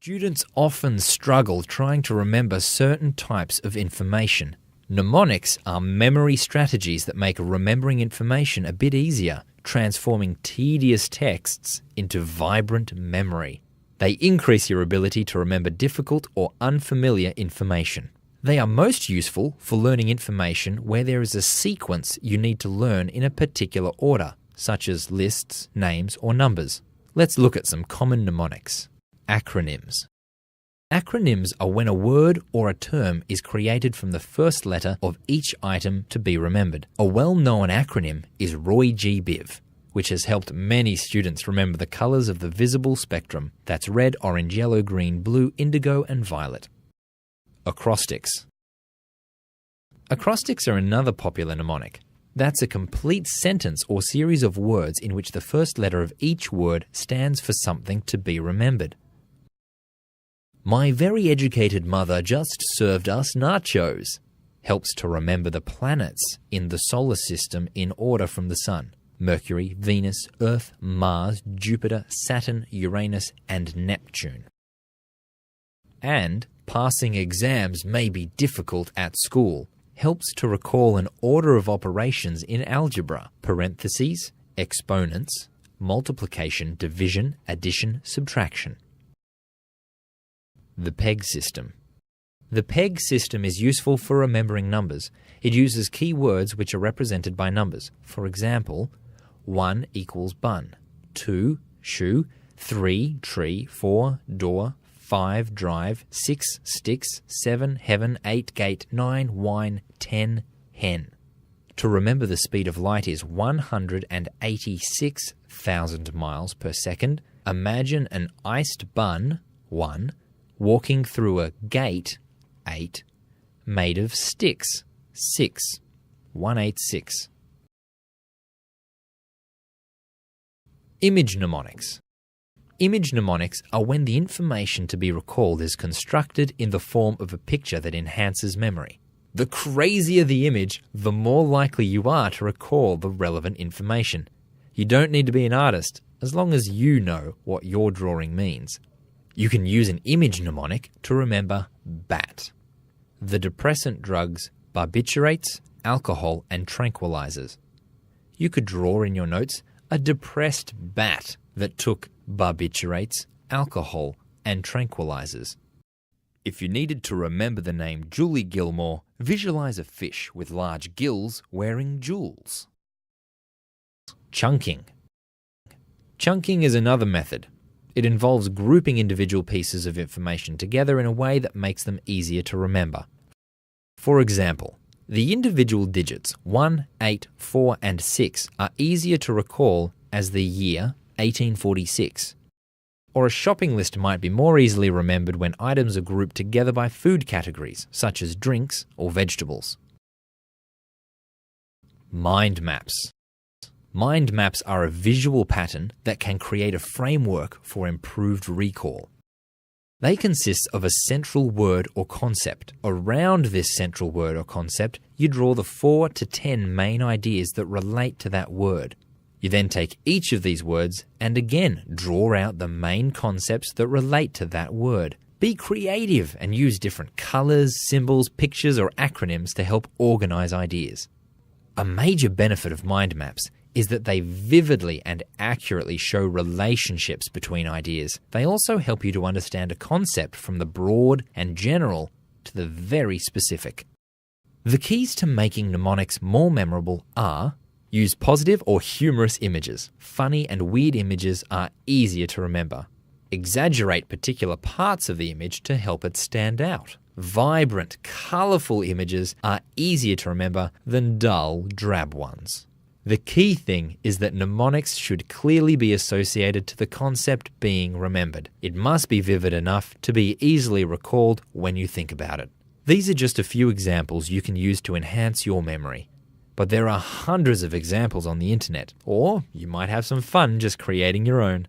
Students often struggle trying to remember certain types of information. Mnemonics are memory strategies that make remembering information a bit easier, transforming tedious texts into vibrant memory. They increase your ability to remember difficult or unfamiliar information. They are most useful for learning information where there is a sequence you need to learn in a particular order, such as lists, names, or numbers. Let's look at some common mnemonics. Acronyms. Acronyms are when a word or a term is created from the first letter of each item to be remembered. A well-known acronym is Roy G. Biv, which has helped many students remember the colors of the visible spectrum. That's red, orange, yellow, green, blue, indigo, and violet. Acrostics. Acrostics are another popular mnemonic. That's a complete sentence or series of words in which the first letter of each word stands for something to be remembered. My very educated mother just served us nachos. Helps to remember the planets in the solar system in order from the Sun. Mercury, Venus, Earth, Mars, Jupiter, Saturn, Uranus, and Neptune. And passing exams may be difficult at school. Helps to recall an order of operations in algebra. Parentheses, exponents, multiplication, division, addition, subtraction. The peg system. The peg system is useful for remembering numbers. It uses key words which are represented by numbers. For example, 1 equals bun, 2 shoe, 3 tree, 4 door, 5 drive, 6 sticks, 7 heaven, 8 gate, 9 wine, 10 hen. To remember the speed of light is 186,000 miles per second. Imagine an iced bun, 1, walking through a gate, 8, made of sticks, 6, 186. Image mnemonics. Image mnemonics are when the information to be recalled is constructed in the form of a picture that enhances memory. The crazier the image, the more likely you are to recall the relevant information. You don't need to be an artist, as long as you know what your drawing means. You can use an image mnemonic to remember BAT, the depressant drugs, barbiturates, alcohol, and tranquilizers. You could draw in your notes a depressed bat that took barbiturates, alcohol, and tranquilizers. If you needed to remember the name Julie Gilmore, visualize a fish with large gills wearing jewels. Chunking. Chunking is another method. It involves grouping individual pieces of information together in a way that makes them easier to remember. For example, the individual digits 1, 8, 4, and 6 are easier to recall as the year 1846. Or a shopping list might be more easily remembered when items are grouped together by food categories, such as drinks or vegetables. Mind maps. Mind maps are a visual pattern that can create a framework for improved recall. They consist of a central word or concept. Around this central word or concept, you draw the 4 to 10 main ideas that relate to that word. You then take each of these words and again draw out the main concepts that relate to that word. Be creative and use different colors, symbols, pictures, or acronyms to help organize ideas. A major benefit of mind maps is that they vividly and accurately show relationships between ideas. They also help you to understand a concept from the broad and general to the very specific. The keys to making mnemonics more memorable are: use positive or humorous images. Funny and weird images are easier to remember. Exaggerate particular parts of the image to help it stand out. Vibrant, colorful images are easier to remember than dull, drab ones. The key thing is that mnemonics should clearly be associated to the concept being remembered. It must be vivid enough to be easily recalled when you think about it. These are just a few examples you can use to enhance your memory. But there are hundreds of examples on the internet, or you might have some fun just creating your own.